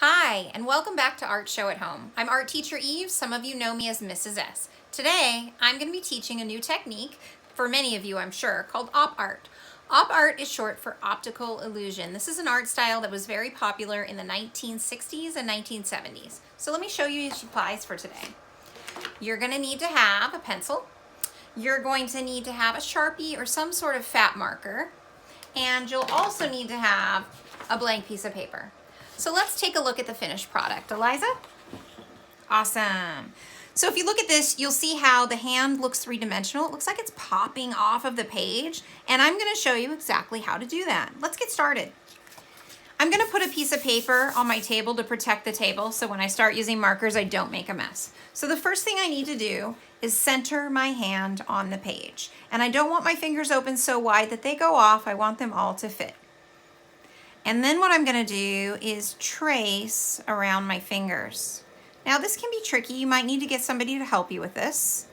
Hi, and welcome back to Art Show at Home. I'm art teacher Eve. Some of you know me as Mrs. S. Today, I'm going to be teaching a new technique, for many of you I'm sure, called op art. Op art is short for optical illusion. This is an art style that was very popular in the 1960s and 1970s. So let me show you your supplies for today. You're going to need to have a pencil. You're going to need to have a Sharpie or some sort of fat marker. And you'll also need to have a blank piece of paper. So let's take a look at the finished product. Eliza? Awesome. So if you look at this, you'll see how the hand looks three-dimensional. It looks like it's popping off of the page, and I'm going to show you exactly how to do that. Let's get started. I'm going to put a piece of paper on my table to protect the table, so when I start using markers, I don't make a mess. So the first thing I need to do is center my hand on the page. And I don't want my fingers open so wide that they go off. I want them all to fit. And then what I'm going to do is trace around my fingers. Now this can be tricky. You might need to get somebody to help you with this.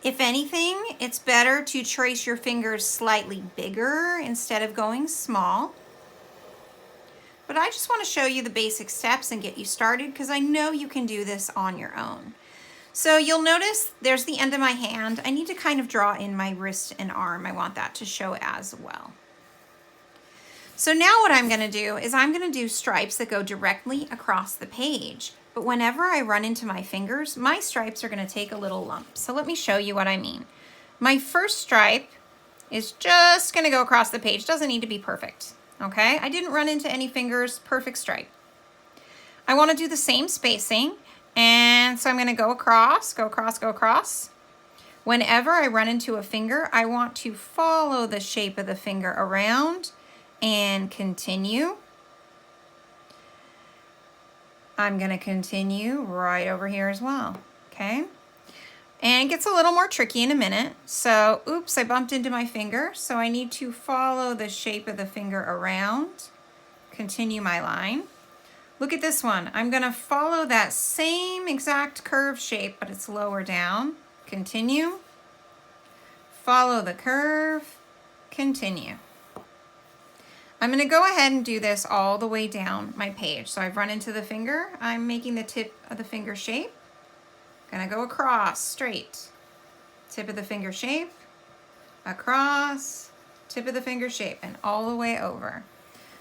If anything, it's better to trace your fingers slightly bigger instead of going small. But I just want to show you the basic steps and get you started because I know you can do this on your own. So you'll notice there's the end of my hand. I need to kind of draw in my wrist and arm. I want that to show as well. So now what I'm going to do is I'm going to do stripes that go directly across the page. But whenever I run into my fingers, my stripes are going to take a little lump. So let me show you what I mean. My first stripe is just going to go across the page. Doesn't need to be perfect. Okay, I didn't run into any fingers, perfect stripe. I want to do the same spacing. And so I'm going to go across, go across, go across. Whenever I run into a finger, I want to follow the shape of the finger around and continue. I'm going to continue right over here as well, okay? And it gets a little more tricky in a minute. So, oops, I bumped into my finger. So I need to follow the shape of the finger around, continue my line. Look at this one. I'm going to follow that same exact curve shape, but it's lower down. Continue. Follow the curve, continue. I'm going to go ahead and do this all the way down my page. So I've run into the finger. I'm making the tip of the finger shape. Going to go across, straight. Tip of the finger shape, across, tip of the finger shape, and all the way over.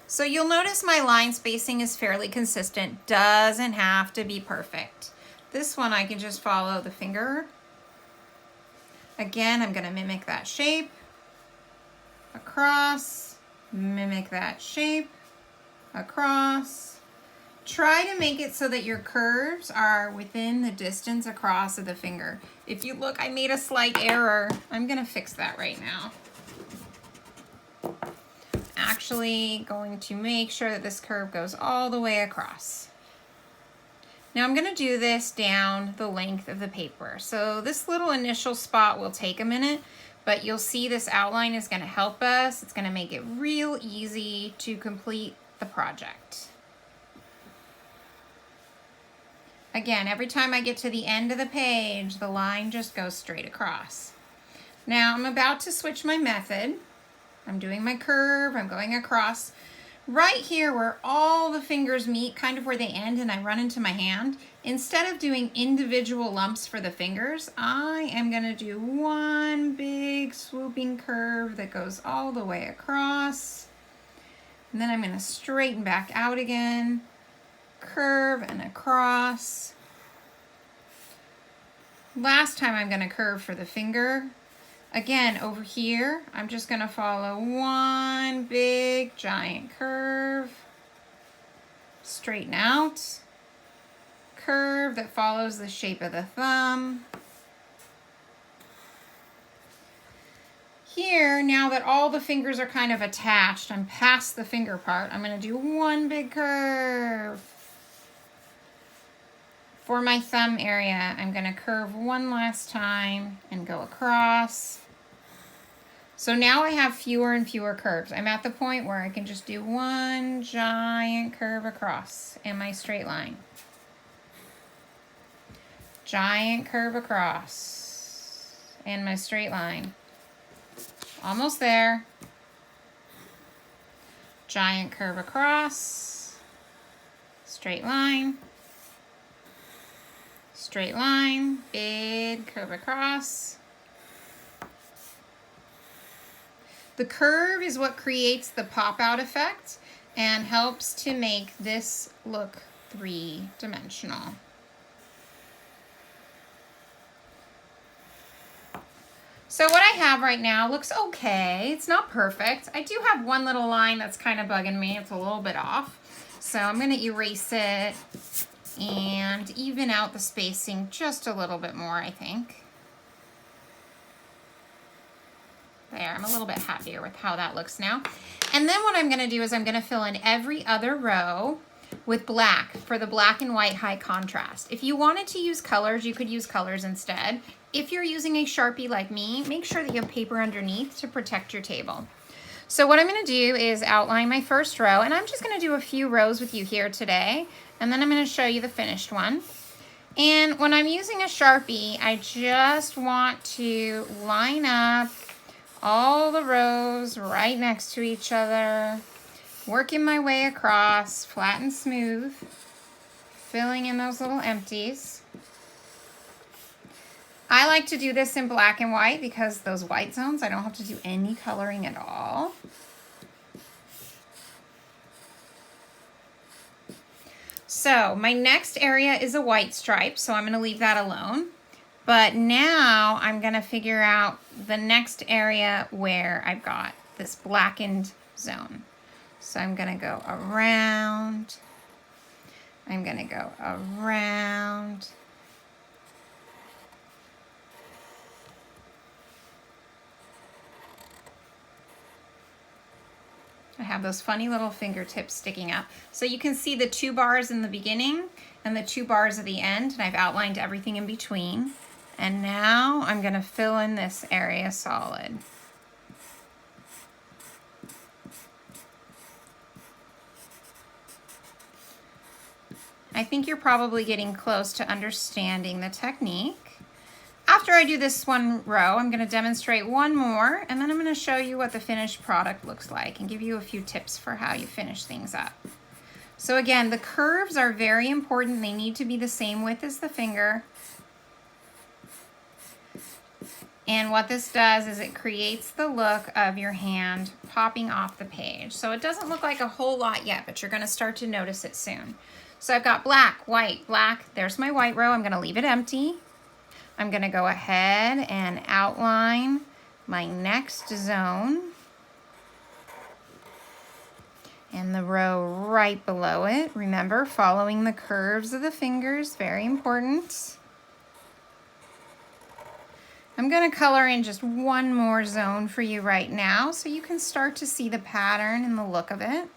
So you'll notice my line spacing is fairly consistent. Doesn't have to be perfect. This one I can just follow the finger. Again, I'm going to mimic that shape. Across. Mimic that shape, across. Try to make it so that your curves are within the distance across of the finger. If you look, I made a slight error. I'm gonna fix that right now. Actually going to make sure that this curve goes all the way across. Now I'm gonna do this down the length of the paper. So this little initial spot will take a minute, but you'll see this outline is going to help us. It's going to make it real easy to complete the project. Again, every time I get to the end of the page, the line just goes straight across. Now I'm about to switch my method. I'm doing my curve. I'm going across. Right here where all the fingers meet, kind of where they end and I run into my hand, instead of doing individual lumps for the fingers, I am going to do one big swooping curve that goes all the way across. And then I'm going to straighten back out again, curve and across. Last time I'm going to curve for the finger. Again, over here, I'm just going to follow one big giant curve, straighten out, curve that follows the shape of the thumb. Here, now that all the fingers are kind of attached, I'm past the finger part, I'm going to do one big curve. For my thumb area, I'm going to curve one last time and go across. So now I have fewer and fewer curves. I'm at the point where I can just do one giant curve across in my straight line. Giant curve across in my straight line. Almost there. Giant curve across. straight line, straight line, big curve across. The curve is what creates the pop-out effect and helps to make this look three-dimensional. So what I have right now looks okay. It's not perfect. I do have one little line that's kind of bugging me. It's a little bit off. So I'm going to erase it and even out the spacing just a little bit more, I think. There, I'm a little bit happier with how that looks now. And then what I'm going to do is I'm going to fill in every other row with black for the black and white high contrast. If you wanted to use colors, you could use colors instead. If you're using a Sharpie like me, make sure that you have paper underneath to protect your table. So what I'm going to do is outline my first row, and I'm just going to do a few rows with you here today, and then I'm going to show you the finished one. And when I'm using a Sharpie, I just want to line up all the rows right next to each other, working my way across, flat and smooth, filling in those little empties. I like to do this in black and white because those white zones, I don't have to do any coloring at all. So my next area is a white stripe, so I'm going to leave that alone. But now I'm going to figure out the next area where I've got this blackened zone. So I'm going to go around. I'm going to go around. I have those funny little fingertips sticking up. So you can see the 2 bars in the beginning and the 2 bars at the end, and I've outlined everything in between. And now I'm going to fill in this area solid. I think you're probably getting close to understanding the technique. After I do this one row, I'm going to demonstrate one more, and then I'm going to show you what the finished product looks like and give you a few tips for how you finish things up. So again, the curves are very important. They need to be the same width as the finger. And what this does is it creates the look of your hand popping off the page. So it doesn't look like a whole lot yet, but you're going to start to notice it soon. So I've got black, white, black. There's my white row. I'm going to leave it empty. I'm going to go ahead and outline my next zone. And the row right below it. Remember, following the curves of the fingers, very important. I'm going to color in just one more zone for you right now so you can start to see the pattern and the look of it.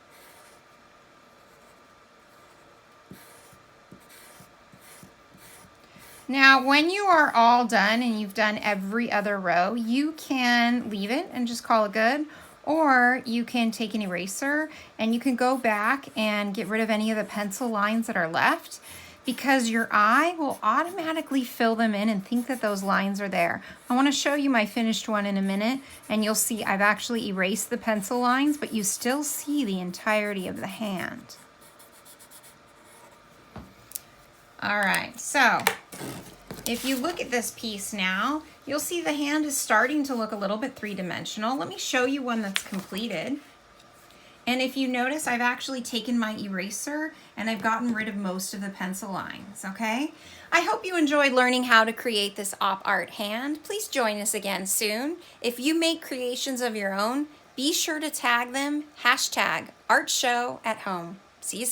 Now, when you are all done and you've done every other row, you can leave it and just call it good, or you can take an eraser and you can go back and get rid of any of the pencil lines that are left, because your eye will automatically fill them in and think that those lines are there. I want to show you my finished one in a minute, and you'll see I've actually erased the pencil lines, but you still see the entirety of the hand. All right, so if you look at this piece now, you'll see the hand is starting to look a little bit three-dimensional. Let me show you one that's completed. And if you notice, I've actually taken my eraser and I've gotten rid of most of the pencil lines, okay? I hope you enjoyed learning how to create this op art hand. Please join us again soon. If you make creations of your own, be sure to tag them, #ArtShow@home. See you soon.